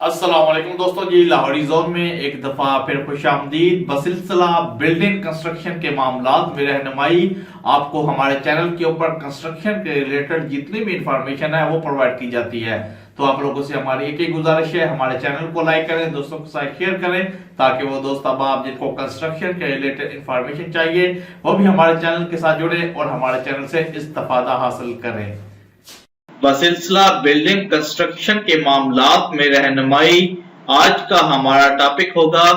अस्सलाम वालेकुम दोस्तों जी, लाहौरी जोन में एक दफा फिर खुशामदीद। बसिलसिला बिल्डिंग कंस्ट्रक्शन के मामलात में रहनुमाई आपको हमारे चैनल के ऊपर कंस्ट्रक्शन के रिलेटेड जितनी भी इंफॉर्मेशन है वो प्रोवाइड की जाती है। तो आप लोगों से हमारी एक ही गुजारिश है, हमारे चैनल को लाइक करें, दोस्तों के साथ शेयर करें, ताकि वो दोस्त अब जिनको कंस्ट्रक्शन के रिलेटेड इंफॉर्मेशन चाहिए वो भी हमारे चैनल के साथ जुड़े और हमारे चैनल से इस्तेफादा हासिल करें। बसिलसिला बिल्डिंग कंस्ट्रक्शन के मामलात में रहनुमाई आज का हमारा टॉपिक होगा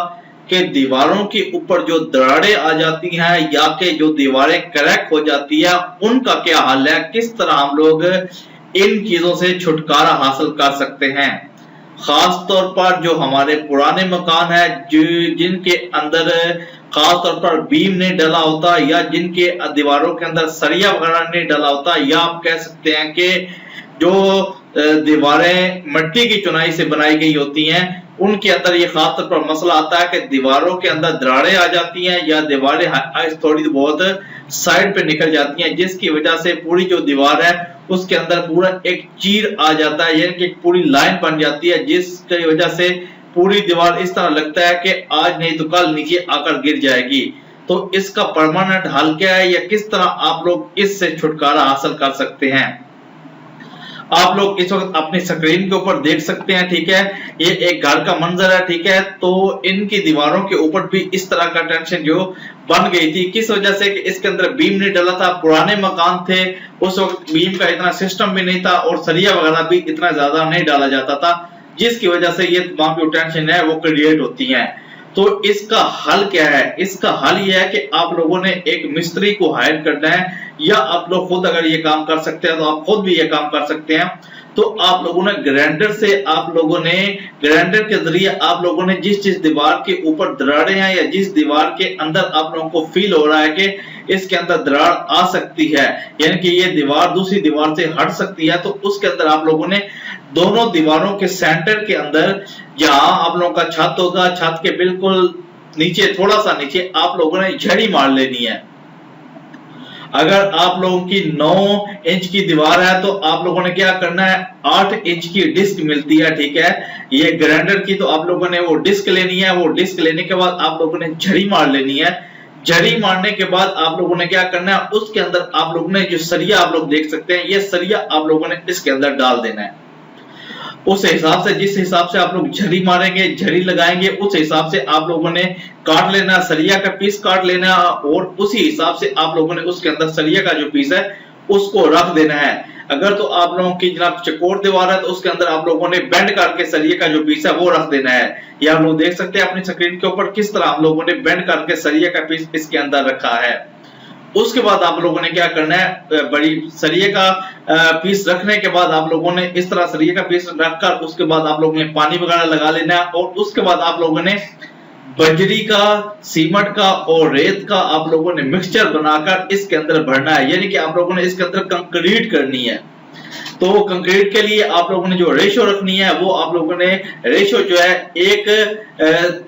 कि दीवारों के ऊपर जो दरारें आ जाती हैं या कि जो दीवारें क्रैक हो जाती है उनका क्या हाल है, किस तरह हम लोग इन चीजों से छुटकारा हासिल कर सकते हैं। खास तौर पर जो हमारे पुराने मकान है जिनके अंदर खास तौर पर बीम नहीं डला होता या जिनके दीवारों के अंदर सरिया वगैरह नहीं डला होता, या आप कह सकते हैं कि जो दीवारें मिट्टी की चुनाई से बनाई गई होती हैं उनके अंदर ये खास तौर पर मसला आता है कि दीवारों के अंदर दरारें आ जाती हैं या दीवारें थोड़ी बहुत साइड पे निकल जाती हैं, जिसकी वजह से पूरी जो दीवार है उसके अंदर पूरा एक चीर आ जाता है, यानी कि पूरी लाइन बन जाती है, जिसकी वजह से पूरी दीवार इस तरह लगता है कि आज नहीं तो कल नीचे आकर गिर जाएगी। तो इसका परमानेंट हल क्या है या किस तरह आप लोग इससे छुटकारा हासिल कर सकते हैं, आप लोग इस वक्त अपनी स्क्रीन के ऊपर देख सकते हैं। ठीक है, ये एक घर का मंजर है। ठीक है, तो इनकी दीवारों के ऊपर भी इस तरह का टेंशन जो बन गई थी, किस वजह से कि इसके अंदर बीम नहीं डला था, पुराने मकान थे, उस वक्त बीम का इतना सिस्टम भी नहीं था और सरिया वगैरह भी इतना ज्यादा नहीं डाला जाता था, जिसकी वजह से ये तमाम जो टेंशन है वो क्रिएट होती है। तो इसका हल क्या है? इसका हल यह है कि आप लोगों ने एक मिस्त्री को हायर करना है, या आप लोग खुद अगर ये काम कर सकते हैं तो आप खुद भी ये काम कर सकते हैं। तो आप लोगों ने ग्राइंडर के जरिए आप लोगों ने जिस दीवार के ऊपर दरारें हैं या जिस दीवार के अंदर आप लोगों को फील हो रहा है कि इसके अंदर दरार आ सकती है, यानी कि ये दीवार दूसरी दीवार से हट सकती है, तो उसके अंदर आप लोगों ने दोनों दीवारों के सेंटर के अंदर जहां आप लोगों का छत होगा, छत के बिल्कुल नीचे थोड़ा सा नीचे आप लोगों ने झड़ी मार लेनी है। अगर आप लोगों की 9 इंच की दीवार है तो आप लोगों ने क्या करना है, 8 इंच की डिस्क मिलती है। ठीक है, ये ग्राइंडर की, तो आप लोगों ने वो डिस्क लेनी है। वो डिस्क लेने के बाद आप लोगों ने झड़ी मार लेनी है। झड़ी मारने के बाद आप लोगों ने क्या करना है, उसके अंदर आप लोगों ने जो सरिया आप लोग देख सकते हैं, ये सरिया आप लोगों ने इसके अंदर डाल देना है। उस हिसाब से जिस हिसाब से आप लोग झड़ी मारेंगे, झड़ी लगाएंगे, उस हिसाब से आप लोगों ने काट लेना, सरिया का पीस काट लेना और उसी हिसाब से आप लोगों ने उसके अंदर सरिया का जो पीस है उसको रख देना है। अगर तो आप लोगों की जनाब चकोर दीवार है तो उसके अंदर आप लोगों ने बेंड करके सरिये का जो पीस है वो रख देना है। ये आप लोग देख सकते हैं अपनी स्क्रीन के ऊपर किस तरह आप लोगों ने बेंड करके सरिये का पीस इसके अंदर रखा है। उसके बाद आप लोगों ने क्या करना है, बड़ी सरिये का पीस रखने के बाद आप लोगों ने इस तरह सरिये का पीस रखकर उसके बाद आप लोगों ने पानी वगैरह लगा लेना है और उसके बाद आप लोगों ने बजरी का, सीमेंट का और रेत का आप लोगों ने मिक्सचर बनाकर इसके अंदर भरना है, यानी कि आप लोगों ने इसके अंदर कंक्रीट करनी है। तो कंक्रीट के लिए आप लोगों ने जो रेशो रखनी है वो आप लोगों ने रेशो जो है 1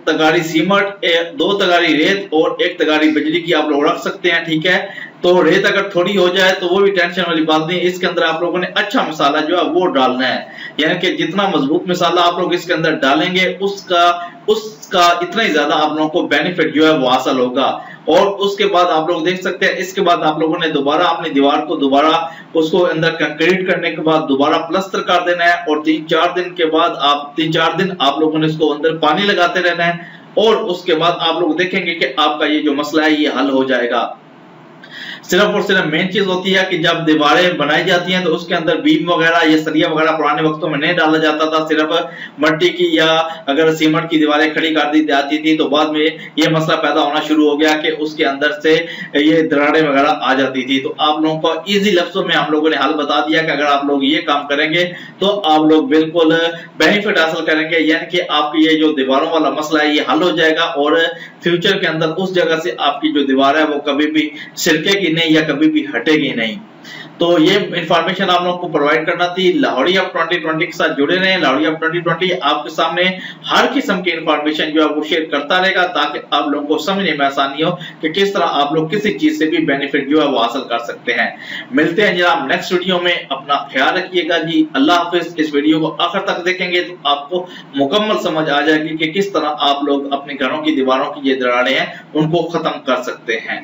तगारी सीमेंट, 2 तगारी रेत और 1 तगारी बजरी की आप लोग रख सकते हैं। ठीक है, तो रेत अगर थोड़ी हो जाए तो वो भी टेंशन वाली बात नहीं। इसके अंदर आप लोगों ने अच्छा मसाला जो है वो डालना है, यानी कि जितना मजबूत मसाला आप लोग इसके अंदर डालेंगे उसका इतना ही ज्यादा आप लोगों को बेनिफिट जो है वो हासिल होगा। और उसके बाद आप लोग देख सकते हैं, इसके बाद आप लोगों ने दोबारा अपनी दीवार को दोबारा उसको अंदर कंक्रीट करने के बाद दोबारा प्लास्टर कर देना है और 3-4 दिन के बाद 3-4 दिन आप लोगों ने इसको अंदर पानी लगाते रहना है और उसके बाद आप लोग देखेंगे कि आपका ये जो मसला है ये हल हो जाएगा। सिर्फ और सिर्फ मेन चीज होती है कि जब दीवारें बनाई जाती हैं तो उसके अंदर बीम वगैरह या सरिया वगैरह पुराने वक्तों में नहीं डाला जाता था, सिर्फ मट्टी की या अगर सीमेंट की दीवारें खड़ी कर दी जाती थी। तो बाद में ये मसला पैदा होना शुरू हो गया कि उसके अंदर से ये दरारें वगैरह आ जाती थी। तो आप लोगों को इजी लफ्जों में हम लोगों ने हल बता दिया कि अगर आप लोग ये काम करेंगे तो आप लोग बिल्कुल बेनिफिट हासिल करेंगे, यानी कि आपकी ये जो दीवारों वाला मसला है ये हल हो जाएगा और फ्यूचर के अंदर उस जगह से आपकी जो दीवार है वो कभी भी सिरके की नहीं या कभी भी हटेगी नहीं। तो ये इंफॉर्मेशन आप लोगों को प्रोवाइड करना थी। लाहौरी ऑफ 2020 के साथ जुड़े रहें। लाहौरी ऑफ 2020 आपके सामने हर किस्म की इंफॉर्मेशन जो है वो शेयर करता रहेगा, ताकि आप लोगों को समझने में आसानी हो कि किस तरह आप लोग किसी चीज से भी बेनिफिट जो है वो हासिल कर सकते हैं। मिलते हैं जनाब नेक्स्ट वीडियो में, अपना ख्याल रखिएगा जी। अल्लाह हाफिज। इस वीडियो को आखिर तक देखेंगे तो आपको मुकम्मल समझ आ जाएगी कि किस तरह आप लोग अपने घरों की दीवारों की ये दरारें हैं उनको खत्म कर सकते हैं।